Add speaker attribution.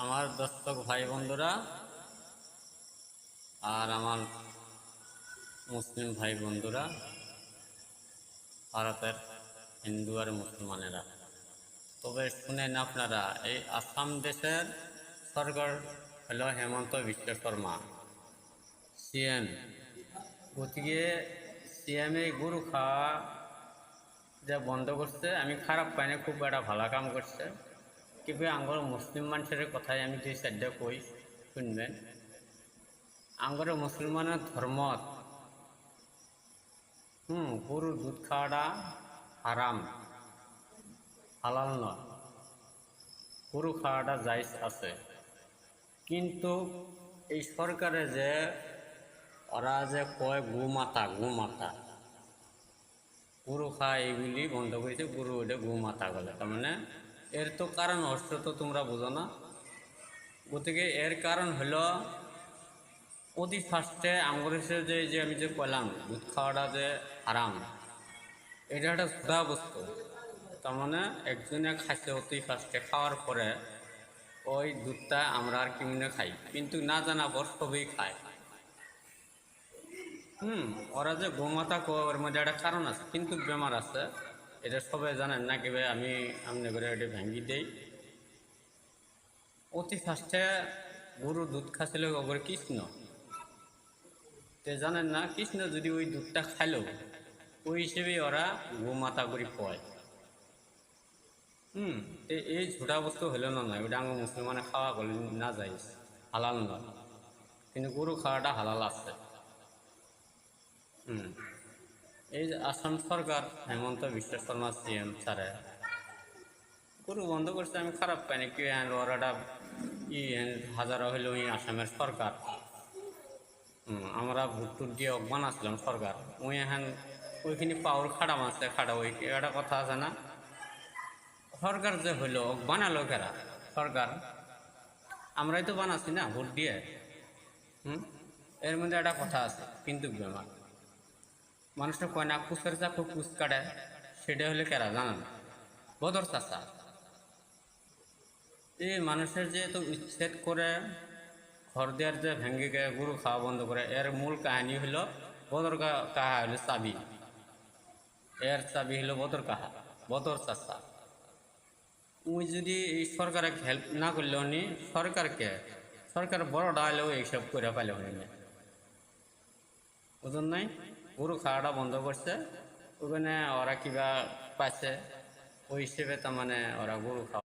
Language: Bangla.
Speaker 1: আমার দর্শক ভাই বন্ধুরা আর আমার মুসলিম ভাই বন্ধুরা, ভারতের হিন্দু আর মুসলমানেরা, তবে শুনেন আপনারা, এই আসাম দেশের সরকার হলো হেমন্ত বিশ্ব শর্মা, সিএম। গতিকে সিএম এই গরু খাওয়া যে বন্ধ করছে, আমি খারাপ পাই না, খুব একটা ভালো কাম করছে। কিন্তু আঙ্গর মুসলিম মানুষের কথাই আমি দুই চারটা কই, শুনবেন। আঙ্গর মুসলমানের ধর্ম গরুর দুধ খাওয়াটা হারাম, হালাল নয়। গরু খাওয়াটা জায়েজ আছে, কিন্তু এই সরকারে যে ওরা যে কয় গোমাতা গোমাতা, গরু খাওয়া এইগুলি বন্ধ করেছে, গরু ওটা গোমাতা বলে। তার মানে এর তো কারণ অস্ত্র তো তোমরা বোঝো না। গতিকে এর কারণ হলো অতি ফার্স্টে আঙ্গুরের যে আমি যে কইলাম দুধ খাওয়াটা যে হারাম, এটা একটা সুধা বস্তু। তার মানে একজনে খাইছে অতি ফার্স্টে, খাওয়ার পরে ওই দুধটা আমরা আর কিনে খাই, কিন্তু না জানা পর সবই খায়। ওরা যে গোমাতা ওর মধ্যে একটা কারণ আছে, কিন্তু বেমার আছে, এটা সবাই জানেন না। কি ভাই আমি আমনে করে এটা ভেঙ্গি দেই। অতি ফার্স্টে গরু দুধ খাচ্ছিল ওপরে কৃষ্ণ, তে জানেন না, কৃষ্ণ যদি ওই দুধটা খাইলো, ওই হিসেবে ওরা গোমাতা করে কয়। তে এই ঝোটা বস্তু হলো না, নয় ওটা আমার মুসলমানে খাওয়া করলে না যায়, হালাল নয়। কিন্তু গরু খাওয়াটা হালাল আছে। এই যে আসাম সরকার হেমন্ত বিশ্ব শর্মা সিএম স্যারে গরু বন্ধ করছে, আমি খারাপ পাই না। কি ওরাটা হাজারো হইলেও আসামের সরকার, আমরা ভোট টুট দিয়ে অজ্ঞান আসলাম সরকার, ওই এখন ওইখানে পাওয়ার খাড়া মারছে, খাড়া ওই একটা কথা আছে না, সরকার যে হইলো বানালো কেরা সরকার, আমরাই তো বানাচ্ছি না ভোট দিয়ে। এর মধ্যে একটা কথা আছে, কিন্তু বেমার মানুষের কয় না, কুচের চাকু কুচ কাটে, সেটা হলে কেরা জানান, বদর চাষা। এই মানুষের যে তো উচ্ছেদ করে ঘর দেওয়ার যে ভেঙ্গে গিয়ে গরু খাওয়া বন্ধ করে, এর মূল কাহিনী হলো বদর কাহা হলো চাবি, এর চাবি হলো বদর কাহা, বদর চাষা। ওই যদি এই সরকারে হেল্প না করলে উনি সরকারকে, সরকার বড় ডাইলেও এইসব করে পাইলে উনি বুঝুন নাই, গরু খাওয়াটা বন্ধ করছে, ওখানে ওরা কিবা পাইছে, ওই হিসেবে তার মানে ওরা গরু খাওয়া